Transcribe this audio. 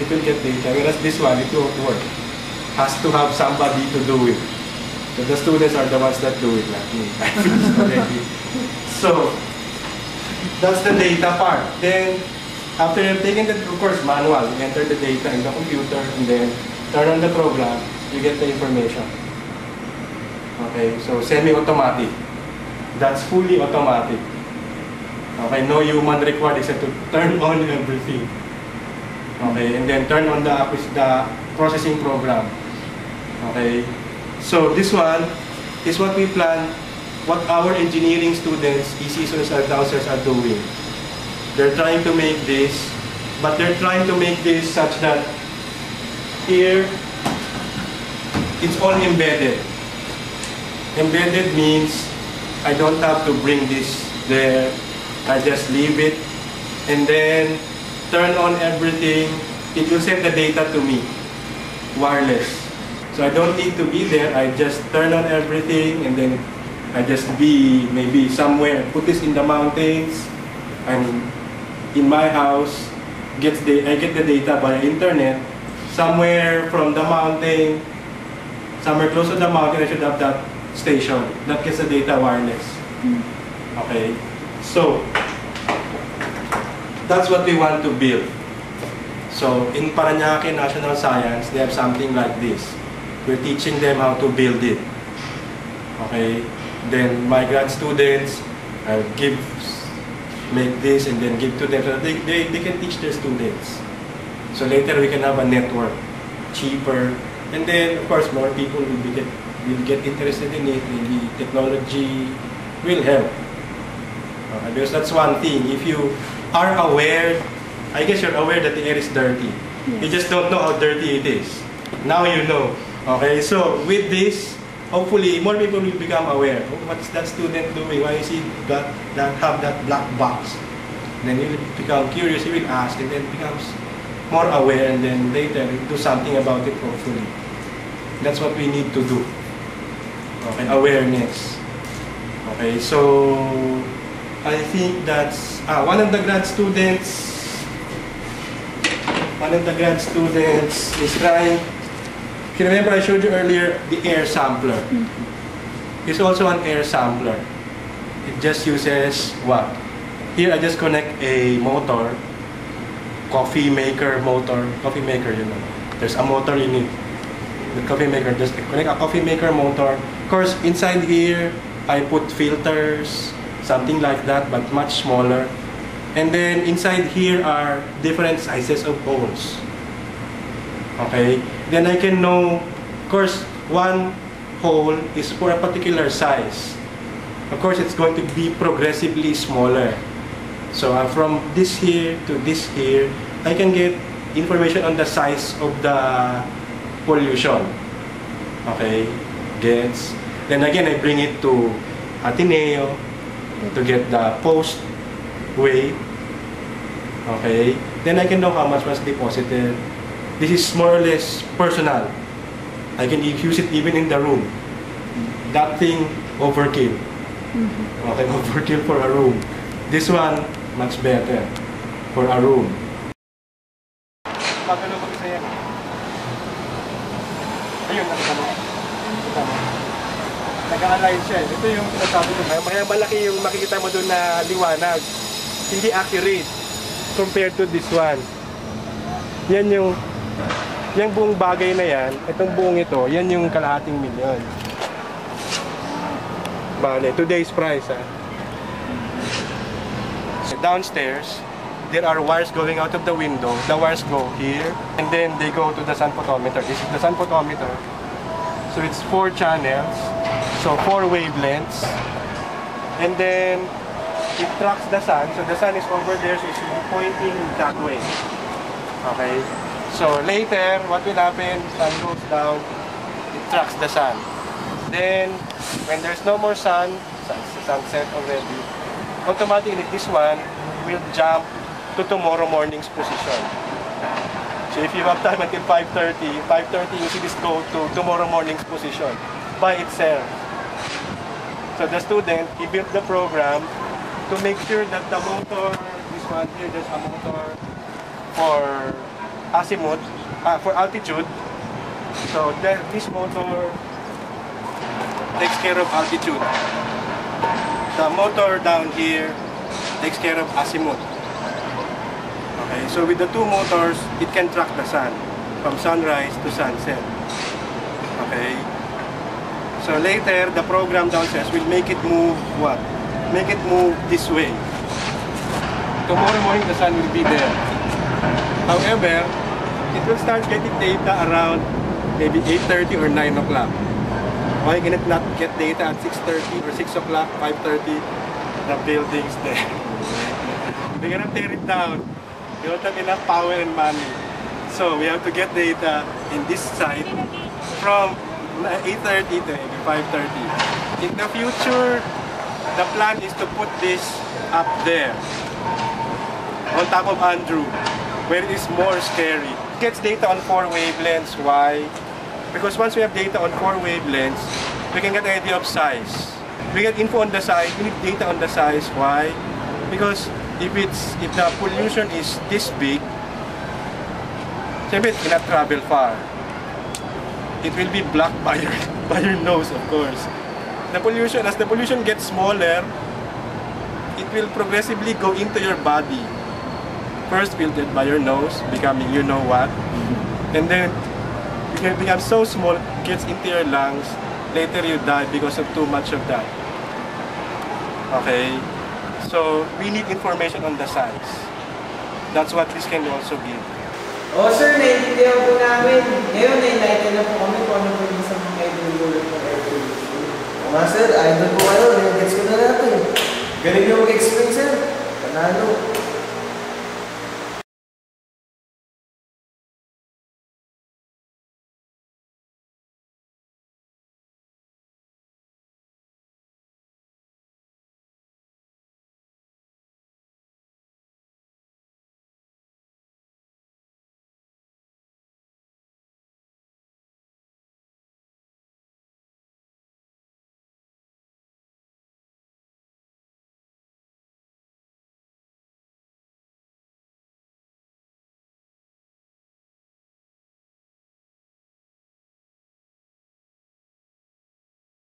it will get data, whereas this one, it won't work. Has to have somebody to do it. So the students are the ones that do it, not me. I finished already. So that's the data part. Then after you've taken the, of course, manual, you enter the data in the computer and then turn on the program, you get the information. Okay, so semi-automatic. That's fully automatic. Okay, no human required except to turn on everything. Okay, and then turn on the processing program. Okay, so this one is what we plan, what our engineering students, ECSOs and downstairs are doing. They're trying to make this, but they're trying to make this such that here, it's all embedded. Embedded means I don't have to bring this there. I just leave it and then turn on everything. It will send the data to me, wireless. So I don't need to be there. I just turn on everything and then I just be maybe somewhere, put this in the mountains. I'm in my house, I get the data by internet. Somewhere from the mountain, somewhere close to the mountain, I should have that station that gets the data wireless. Okay, so that's what we want to build. So in Parañaque National Science, they have something like this. We're teaching them how to build it. Okay, then my grad students make this and then give to them so they can teach their students. So later we can have a network, cheaper, and then of course more people will get interested in it. Maybe technology will help. Because that's one thing. If you are aware, I guess you're aware that the air is dirty. Yes. You just don't know how dirty it is. Now you know. Okay, so with this, hopefully more people will become aware. Oh, what's that student doing? Why is he have that black box? Then he will become curious, he will ask, and then becomes more aware, and then later do something about it, hopefully. That's what we need to do. Okay, awareness. Okay, so I think that's one of the grad students is trying. If you remember, I showed you earlier the air sampler. It's also an air sampler. It just uses what? Here I just connect a motor, coffee maker motor. Coffee maker, you know. There's a motor in it. The coffee maker, just connect a coffee maker motor. Of course, inside here, I put filters, something like that, but much smaller. And then inside here are different sizes of holes. Okay, then I can know, of course, one hole is for a particular size. Of course, it's going to be progressively smaller. So from this here to this here, I can get information on the size of the pollution. Okay, gets. Then again, I bring it to Ateneo to get the post weight. Okay, then I can know how much was deposited. This is more or less personal. I can use it even in the room. That thing, overkill. Okay, overkill for a room. This one, much better for a room. Magano ko isa yan. Ayun, nag-align siya. Ito yung sinasabi ko. Kaya malaki yung makikita mo doon na liwanag. Hindi accurate compared to this one. Yan yung buong bagay na yan, itong buong ito, yan yung kalahating milyon. Bale, today's price, ha? So downstairs, there are wires going out of the window. The wires go here, and then they go to the sun photometer. This is the sun photometer. So it's 4 channels, so 4 wavelengths. And then, it tracks the sun. So the sun is over there, so it's pointing that way. Okay? So later, what will happen? Sun goes down, it tracks the sun. Then, when there's no more sun, sunset already, automatically this one will jump to tomorrow morning's position. So if you have time until 5:30, you see this go to tomorrow morning's position by itself. So the student, he built the program to make sure that the motor, this one here, there's a motor for azimuth, for altitude. So this motor takes care of altitude. The motor down here takes care of azimuth. Okay, so with the two motors, it can track the sun from sunrise to sunset. Okay. So later, the program downstairs will make it move what? Make it move this way. Tomorrow morning, the sun will be there. However, it will start getting data around maybe 8:30 or 9 o'clock. Why can it not get data at 6:30 or 6 o'clock, 5:30? The building's there. We're gonna tear it down. We don't have enough power and money. So we have to get data in this site from 8:30 to 5:30. In the future, the plan is to put this up there, on top of Andrew, where it is more scary. It gets data on 4 wavelengths. Why? Because once we have data on 4 wavelengths, we can get an idea of size. We get info on the size, we need data on the size. Why? Because if the pollution is this big, it cannot travel far. It will be blocked by your nose, of course. The pollution, as the pollution gets smaller, it will progressively go into your body. First filtered by your nose, becoming you know what, and then it can become so small, it gets into your lungs. Later you die because of too much of that. Okay, so we need information on the size. That's what this can also give. Oh sir, naiintindihan po namin. Ngayon, na-enlighten na po kami kung ano po yung isang mga idululot ng air pollution. O nga sir, idol po ano, gets ko na natin. Galing yung mag-explain sir. Panalo.